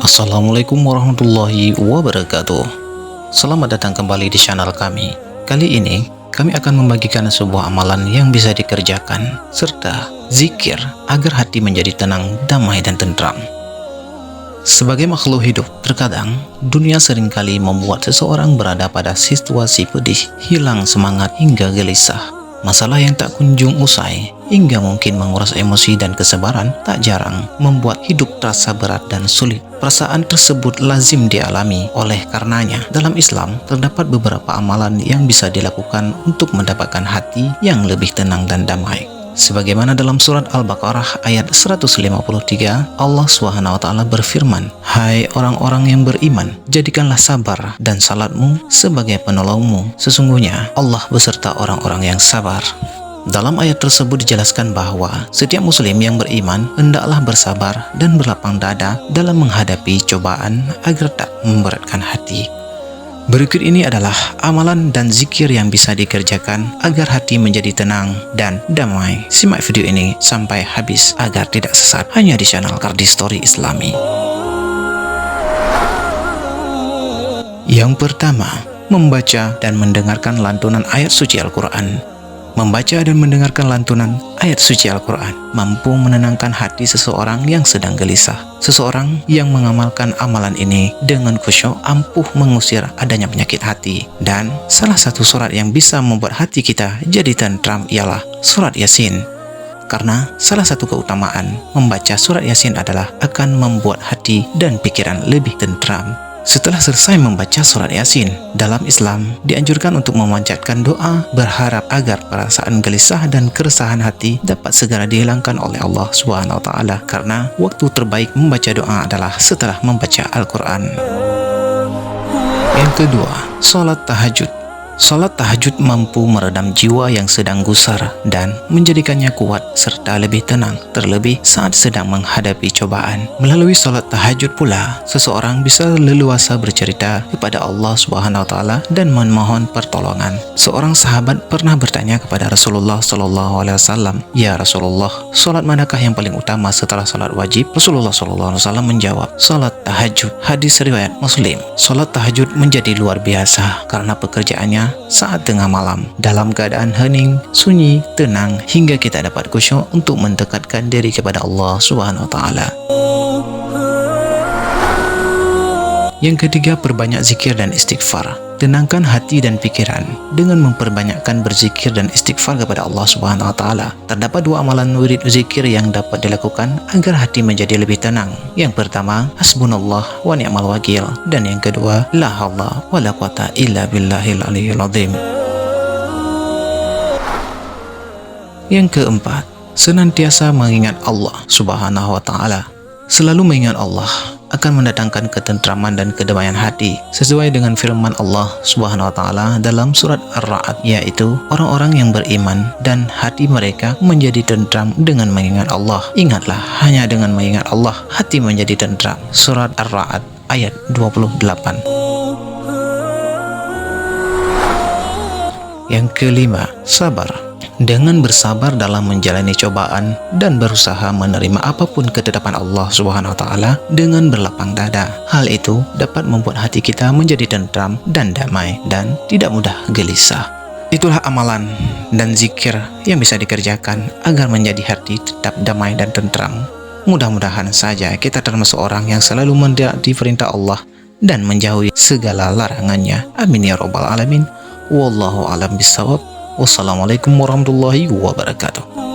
Assalamualaikum warahmatullahi wabarakatuh. Selamat datang kembali di channel kami. Kali ini kami akan membagikan sebuah amalan yang bisa dikerjakan serta zikir agar hati menjadi tenang, damai dan tentram. Sebagai makhluk hidup, terkadang dunia seringkali membuat seseorang berada pada situasi pedih, hilang semangat hingga gelisah. Masalah yang tak kunjung usai hingga mungkin menguras emosi dan kesabaran tak jarang membuat hidup terasa berat dan sulit. Perasaan tersebut lazim dialami. Oleh karenanya, dalam Islam terdapat beberapa amalan yang bisa dilakukan untuk mendapatkan hati yang lebih tenang dan damai. Sebagaimana dalam surat Al-Baqarah ayat 153, Allah SWT berfirman, "Hai orang-orang yang beriman, jadikanlah sabar dan salatmu sebagai penolongmu. Sesungguhnya Allah beserta orang-orang yang sabar." Dalam ayat tersebut dijelaskan bahwa setiap muslim yang beriman hendaklah bersabar dan berlapang dada dalam menghadapi cobaan agar tak memberatkan hati. Berikut ini adalah amalan dan zikir yang bisa dikerjakan agar hati menjadi tenang dan damai. Simak video ini sampai habis agar tidak sesat hanya di channel Kardi Story Islami. Yang pertama, membaca dan mendengarkan lantunan ayat suci Al-Quran. Membaca dan mendengarkan lantunan ayat suci Al-Quran mampu menenangkan hati seseorang yang sedang gelisah. Seseorang yang mengamalkan amalan ini dengan khusyuk ampuh mengusir adanya penyakit hati. Dan salah satu surat yang bisa membuat hati kita jadi tentram ialah surat Yasin. Karena salah satu keutamaan membaca surat Yasin adalah akan membuat hati dan pikiran lebih tentram. Setelah selesai membaca surat Yasin, dalam Islam dianjurkan untuk memanjatkan doa berharap agar perasaan gelisah dan keresahan hati dapat segera dihilangkan oleh Allah SWT, karena waktu terbaik membaca doa adalah setelah membaca Al-Quran. Yang kedua, sholat tahajud. Sholat tahajud mampu meredam jiwa yang sedang gusar dan menjadikannya kuat serta lebih tenang, terlebih saat sedang menghadapi cobaan. Melalui sholat tahajud pula, seseorang bisa leluasa bercerita kepada Allah SWT dan memohon pertolongan. Seorang sahabat pernah bertanya kepada Rasulullah SAW, "Ya Rasulullah, sholat manakah yang paling utama setelah sholat wajib?" Rasulullah SAW menjawab, "Sholat tahajud." Hadis riwayat Muslim. Sholat tahajud menjadi luar biasa karena pekerjaannya saat tengah malam, dalam keadaan hening, sunyi, tenang, hingga kita dapat khusyuk untuk mendekatkan diri kepada Allah SWT. Yang ketiga, perbanyak zikir dan istighfar. Tenangkan hati dan pikiran dengan memperbanyakkan berzikir dan istighfar kepada Allah SWT. Terdapat dua amalan wirid zikir yang dapat dilakukan agar hati menjadi lebih tenang. Yang pertama, hasbunallah wa ni'mal wakil, dan yang kedua, la haula wa la quwata illa billahil aliyyil azim. Yang keempat, senantiasa mengingat Allah Subhanahu wa Ta'ala. Selalu mengingat Allah akan mendatangkan ketentraman dan kedamaian hati, sesuai dengan firman Allah Subhanahu wa Ta'ala dalam surat Ar-Ra'd, yaitu orang-orang yang beriman dan hati mereka menjadi tentram dengan mengingat Allah. Ingatlah, hanya dengan mengingat Allah hati menjadi tentram. Surat Ar-Ra'd ayat 28. Yang kelima, sabar. Dengan bersabar dalam menjalani cobaan dan berusaha menerima apapun ketetapan Allah Subhanahu wa Ta'ala dengan berlapang dada. Hal itu dapat membuat hati kita menjadi tentram dan damai dan tidak mudah gelisah. Itulah amalan dan zikir yang bisa dikerjakan agar menjadi hati tetap damai dan tentram. Mudah-mudahan saja kita termasuk orang yang selalu mendapat perintah Allah dan menjauhi segala larangannya. Amin ya rabbal alamin. Wallahu a'lam bishawab. Wassalamualaikum warahmatullahi wabarakatuh.